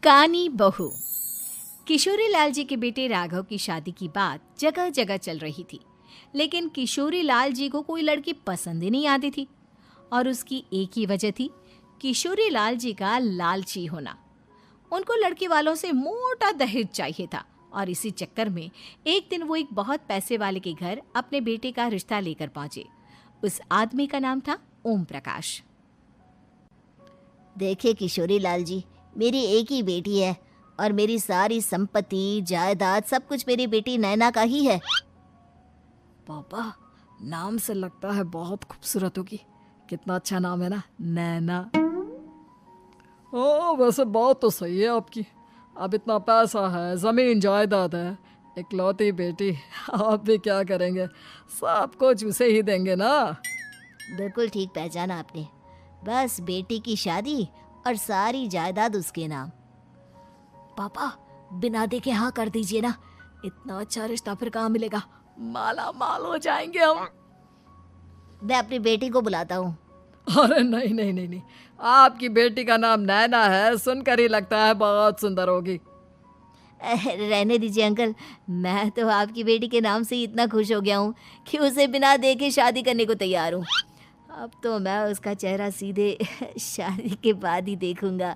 कानी बहू। किशोरी लाल जी के बेटे राघव की शादी की बात जगह जगह चल रही थी, लेकिन किशोरी लाल जी को कोई लड़की पसंद ही नहीं आती थी। और उसकी एक ही वजह थी, किशोरी लाल जी का लालची होना। उनको लड़की वालों से मोटा दहेज चाहिए था और इसी चक्कर में एक दिन वो एक बहुत पैसे वाले के घर अपने बेटे का रिश्ता लेकर पहुंचे। उस आदमी का नाम था ओम प्रकाश। देखिए किशोरी लाल जी, मेरी एक ही बेटी है और मेरी सारी संपत्ति जायदाद सब कुछ मेरी बेटी नैना का ही है। पापा, नाम से लगता है बहुत खूबसूरत होगी। कितना अच्छा नाम है ना, नैना। ओ, वैसे बात तो सही है आपकी। अब इतना पैसा है, जमीन जायदाद है, इकलौती बेटी, आप भी क्या करेंगे? सब कुछ उसे ही देंगे ना। बिल्कुल ठीक पहचाना आपने। बस बेटी की शादी और सारी जायदाद उसके नाम। पापा, बिना देखे हाँ कर दीजिए ना। इतना अच्छा रिश्ता फिर कहाँ मिलेगा? माला माल हो जाएंगे हम। मैं अपनी बेटी को बुलाता हूँ। अरे नहीं नहीं नहीं नहीं, आपकी बेटी का नाम नैना है, सुनकर ही लगता है बहुत सुंदर होगी। रहने दीजिए अंकल, मैं तो आपकी बेटी के नाम से ही इतना खुश हो गया हूँ कि उसे बिना देखे शादी करने को तैयार हूँ। अब तो मैं उसका चेहरा सीधे शादी के बाद ही देखूंगा।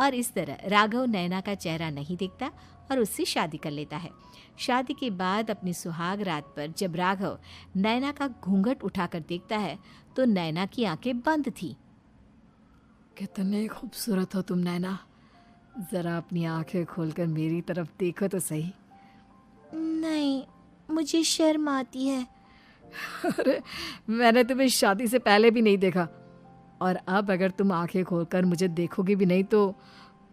और इस तरह राघव नैना का चेहरा नहीं देखता और उससे शादी कर लेता है। शादी के बाद अपनी सुहाग रात पर जब राघव नैना का घूंघट उठाकर देखता है तो नैना की आंखें बंद थी। कितनी खूबसूरत हो तुम नैना, जरा अपनी आंखें खोलकर मेरी तरफ देखो तो सही। नहीं, मुझे शर्म आती है। अरे, मैंने तुम्हें शादी से पहले भी नहीं देखा, और अब अगर तुम आंखें खोलकर मुझे देखोगी भी नहीं तो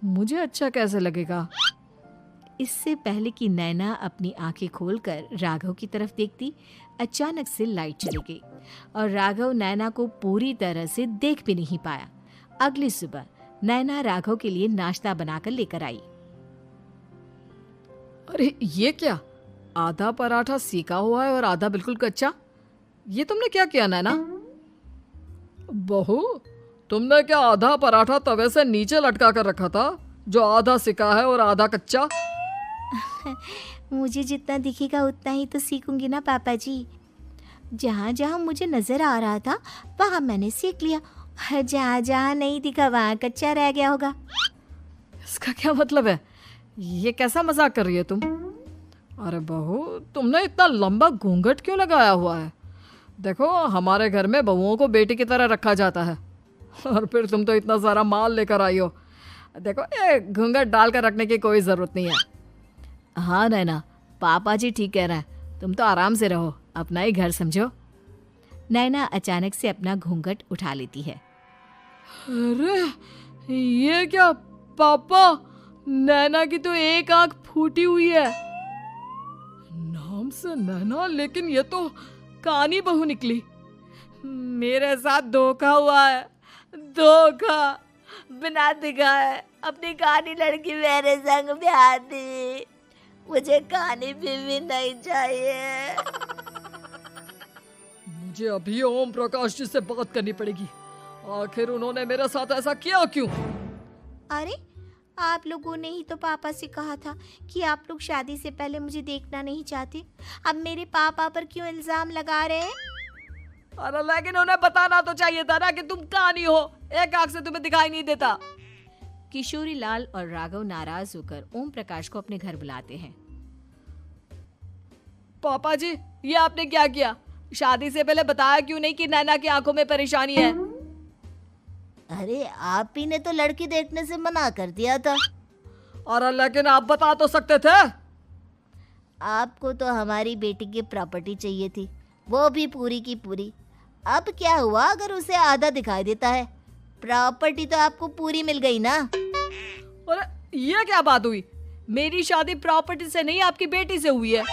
मुझे अच्छा कैसे लगेगा? इससे पहले कि नैना अपनी आंखें खोलकर राघव की तरफ देखती, अचानक से लाइट चली गई और राघव नैना को पूरी तरह से देख भी नहीं पाया। अगली सुबह नैना राघव के लिए नाश्ता बनाकर लेकर आई। अरे ये क्या, आधा पराठा सेका हुआ है और आधा बिल्कुल कच्चा। ये तुमने क्या किया नैना? बहू, तुमने क्या आधा पराठा तवे से नीचे लटका कर रखा था, जो आधा सेका है और आधा कच्चा? मुझे जितना दिखेगा उतना ही तो सीखूंगी ना पापा जी। जहाँ जहाँ मुझे नजर आ रहा था वहाँ मैंने सीख लिया, जहाँ जहाँ नहीं दिखा वहाँ कच्चा रह गया होगा। इसका क्या मतलब है? ये कैसा मजाक कर रही है तुम? अरे बहू, तुमने इतना लंबा घूंघट क्यों लगाया हुआ है? देखो, हमारे घर में बहुओं को बेटी की तरह रखा जाता है, और फिर तुम तो इतना सारा माल लेकर आई हो। देखो, ये घूंघट डालकर रखने की कोई ज़रूरत नहीं है। हाँ नैना, पापा जी ठीक कह रहे हैं, तुम तो आराम से रहो, अपना ही घर समझो। नैना अचानक से अपना घूंघट उठा लेती है। अरे ये क्या पापा, नैना की तो एक आंख फूटी हुई है। नाम से नैना, लेकिन ये तो कानी बहू निकली। मेरे साथ धोखा हुआ है, धोखा। बिना दिखाए अपनी कानी लड़की मेरे संग ब्याह दी। मुझे कानी बीवी नहीं चाहिए। मुझे अभी ओम प्रकाश जी से बात करनी पड़ेगी। आखिर उन्होंने मेरे साथ ऐसा किया क्यों? अरे, आप लोगों ने ही तो पापा से कहा था कि आप लोग शादी से पहले मुझे देखना नहीं चाहते। अब मेरे पापा पर क्यों इल्जाम लगा रहे हैं? अरे लेकिन उन्हें बताना तो चाहिए था ना कि तुम कानी हो, एक आंख से तुम्हें दिखाई नहीं देता। किशोरी लाल और राघव नाराज होकर ओम प्रकाश को अपने घर बुलाते हैं। पापा जी, ये आपने क्या किया? शादी से पहले बताया क्यों नहीं कि नैना की आंखों में परेशानी है? अरे, आप ही ने तो लड़की देखने से मना कर दिया था। अरे लेकिन आप बता तो सकते थे। आपको तो हमारी बेटी की प्रॉपर्टी चाहिए थी, वो भी पूरी की पूरी। अब क्या हुआ अगर उसे आधा दिखाई देता है? प्रॉपर्टी तो आपको पूरी मिल गई ना। अरे ये क्या बात हुई? मेरी शादी प्रॉपर्टी से नहीं, आपकी बेटी से हुई है।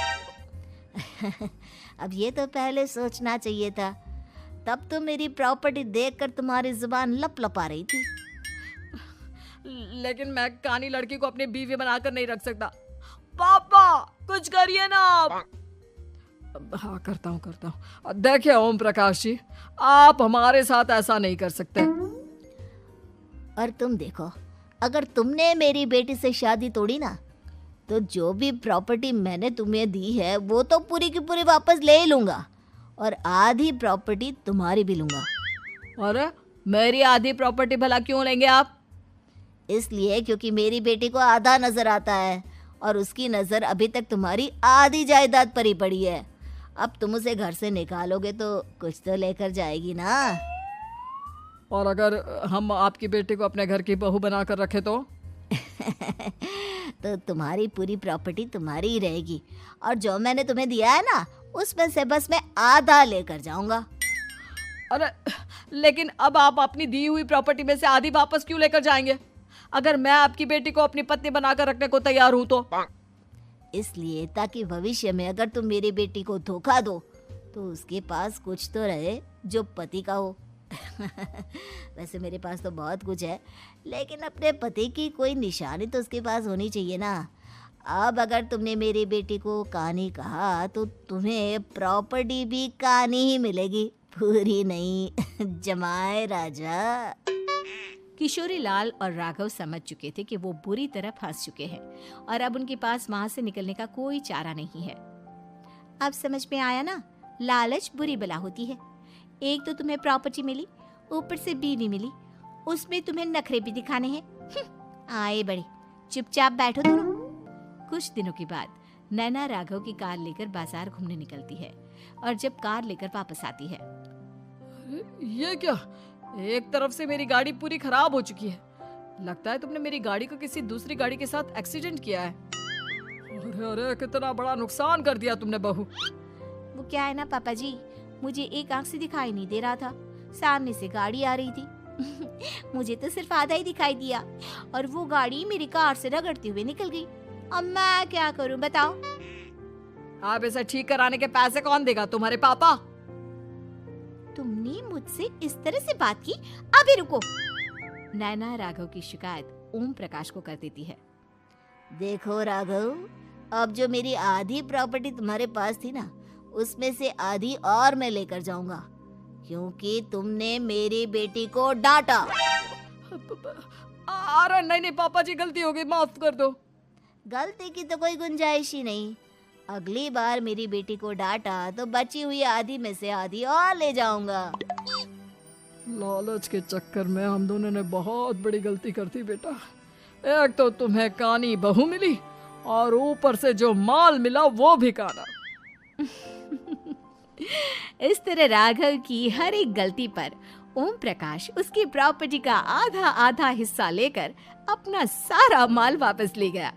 अब ये तो पहले सोचना चाहिए था, तब तो मेरी प्रॉपर्टी देखकर तुम्हारी जुबान लप लपा रही थी। लेकिन मैं कानी लड़की को अपनी बीवी बनाकर नहीं रख सकता। पापा, कुछ करिए ना आप। हाँ, करता हूँ। देखिए ओम प्रकाश जी, आप हमारे साथ ऐसा नहीं कर सकते। और तुम देखो, अगर तुमने मेरी बेटी से शादी तोड़ी ना, तो जो भी प्रॉपर्टी मैंने तुम्हें दी है वो तो पूरी की पूरी वापस ले ही लूँगा, और आधी प्रॉपर्टी तुम्हारी भी लूँगा। अरे मेरी आधी प्रॉपर्टी भला क्यों लेंगे आप? इसलिए क्योंकि मेरी बेटी को आधा नजर आता है और उसकी नज़र अभी तक तुम्हारी आधी जायदाद पर ही पड़ी है। अब तुम उसे घर से निकालोगे तो कुछ तो लेकर जाएगी ना। और अगर हम आपकी बेटी को अपने घर की बहू बना कर रखे तो? तो तुम्हारी पूरी प्रॉपर्टी तुम्हारी ही रहेगी, और जो मैंने तुम्हें दिया है ना, उसमें से बस मैं आधा लेकर जाऊंगा। अरे लेकिन अब आप अपनी दी हुई प्रॉपर्टी में से आधी वापस क्यों लेकर जाएंगे? अगर मैं आपकी बेटी को अपनी पत्नी बनाकर रखने को तैयार हूं तो? इसलिए ताकि भविष्य में अगर तुम मेरी बेटी को धोखा दो तो उसके पास कुछ तो रहे जो पति का हो। वैसे मेरे पास तो बहुत कुछ है, लेकिन अपने पति की कोई निशानी तो उसके पास होनी चाहिए ना। अब अगर तुमने मेरी बेटी को कानी कहा तो तुम्हें प्रॉपर्टी भी कानी ही मिलेगी, पूरी नहीं। जमाए राजा। किशोरी लाल और राघव समझ चुके थे कि वो बुरी तरह फंस चुके हैं और अब उनके पास वहां से निकलने का कोई चारा नहीं है। अब समझ में आया ना, लालच बुरी बला होती है। एक तो तुम्हें प्रॉपर्टी मिली, ऊपर से बीवी मिली, उसमें तुम्हें नखरे भी दिखाने हैं। आए बड़े, चुपचाप बैठो दोनों। कुछ दिनों के बाद नैना राघव की कार लेकर बाजार घूमने निकलती है और जब कार लेकर वापस आती है, ये क्या? एक तरफ से मेरी गाड़ी पूरी खराब हो चुकी है। लगता है तुमने मेरी गाड़ी को किसी दूसरी गाड़ी के साथ एक्सीडेंट किया है। अरे अरे कितना बड़ा नुकसान कर दिया तुमने बहू। वो क्या है ना पापा जी, मुझे एक आंख से दिखाई नहीं दे रहा था, सामने से गाड़ी आ रही थी। मुझे तो सिर्फ आधा ही दिखाई दिया और वो गाड़ी मेरी कार से रगड़ते हुए निकल गई। अब मैं क्या करूं बताओ? आप इसे ठीक कराने के पैसे कौन देगा? तुम्हारे पापा। तुमने मुझसे इस तरह से बात की? अभी रुको। नैना राघव की शिकायत ओम प्रकाश को कर देती है। देखो राघव, अब जो मेरी आधी प्रॉपर्टी तुम्हारे पास थी ना, उसमें से आधी और मैं लेकर जाऊंगा, क्योंकि तुमने मेरी बेटी को डांटा। अरे नहीं नहीं पापा जी, गलती हो गई, माफ कर दो। गलती की तो कोई गुंजाइश ही नहीं। अगली बार मेरी बेटी को डांटा तो बची हुई आधी में से आधी और ले जाऊंगा। लालच के चक्कर में हम दोनों ने बहुत बड़ी गलती कर दी बेटा। एक तो तुम्हें कानी बहू मिली और ऊपर से जो माल मिला वो भी काना। इस तरह राघव की हर एक गलती पर ओम प्रकाश उसकी प्रॉपर्टी का आधा आधा हिस्सा लेकर अपना सारा माल वापस ले गया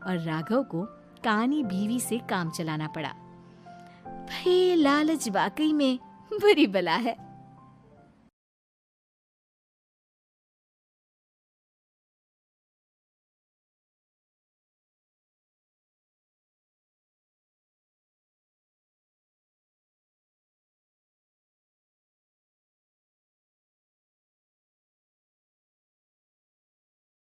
और राघव को कानी बीवी से काम चलाना पड़ा। भाई लालच वाकई में बुरी बला है।